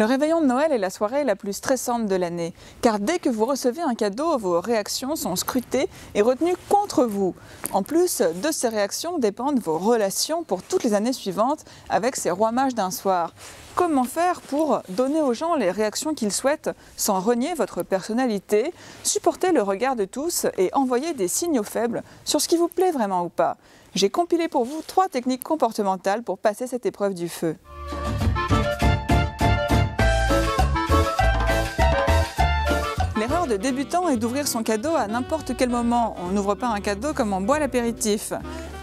Le réveillon de Noël est la soirée la plus stressante de l'année, car dès que vous recevez un cadeau, vos réactions sont scrutées et retenues contre vous. En plus de ces réactions dépendent vos relations pour toutes les années suivantes avec ces rois mages d'un soir. Comment faire pour donner aux gens les réactions qu'ils souhaitent sans renier votre personnalité, supporter le regard de tous et envoyer des signaux faibles sur ce qui vous plaît vraiment ou pas? J'ai compilé pour vous 3 techniques comportementales pour passer cette épreuve du feu. L'erreur de débutant est d'ouvrir son cadeau à n'importe quel moment. On n'ouvre pas un cadeau comme on boit l'apéritif.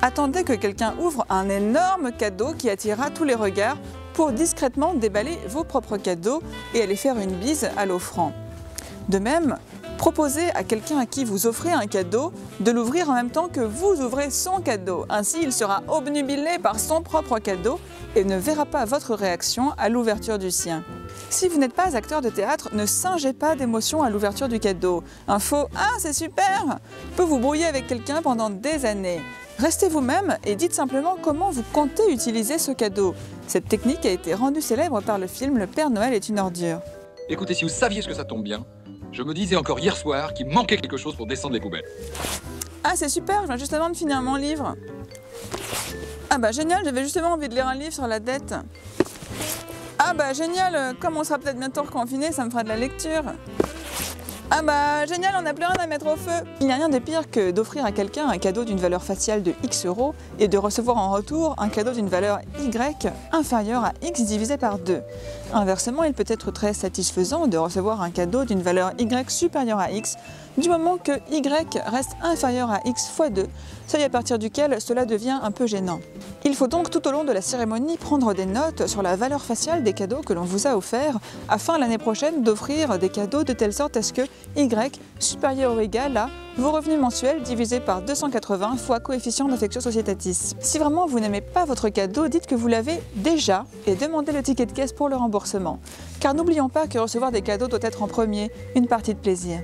Attendez que quelqu'un ouvre un énorme cadeau qui attirera tous les regards pour discrètement déballer vos propres cadeaux et aller faire une bise à l'offrant. De même, proposez à quelqu'un à qui vous offrez un cadeau de l'ouvrir en même temps que vous ouvrez son cadeau. Ainsi, il sera obnubilé par son propre cadeau et ne verra pas votre réaction à l'ouverture du sien. Si vous n'êtes pas acteur de théâtre, ne singez pas d'émotion à l'ouverture du cadeau. Un faux « Ah, c'est super !» peut vous brouiller avec quelqu'un pendant des années. Restez vous-même et dites simplement comment vous comptez utiliser ce cadeau. Cette technique a été rendue célèbre par le film Le Père Noël est une ordure. Écoutez, si vous saviez ce que ça tombe bien, je me disais encore hier soir qu'il manquait quelque chose pour descendre les poubelles. Ah, c'est super, je viens justement de finir mon livre. Ah bah génial, j'avais justement envie de lire un livre sur la dette. Ah bah génial, comme on sera peut-être bientôt reconfiné, ça me fera de la lecture. Ah bah génial, on n'a plus rien à mettre au feu. Il n'y a rien de pire que d'offrir à quelqu'un un cadeau d'une valeur faciale de X euros et de recevoir en retour un cadeau d'une valeur Y inférieure à X divisé par 2. Inversement, il peut être très satisfaisant de recevoir un cadeau d'une valeur Y supérieure à X du moment que Y reste inférieur à X fois 2, seuil à partir duquel cela devient un peu gênant. Il faut donc tout au long de la cérémonie prendre des notes sur la valeur faciale des cadeaux que l'on vous a offerts afin l'année prochaine d'offrir des cadeaux de telle sorte à ce que Y supérieur ou égal à vos revenus mensuels divisé par 280 fois coefficient d'affectio societatis. Si vraiment vous n'aimez pas votre cadeau, dites que vous l'avez déjà et demandez le ticket de caisse pour le remboursement. Car n'oublions pas que recevoir des cadeaux doit être en premier une partie de plaisir.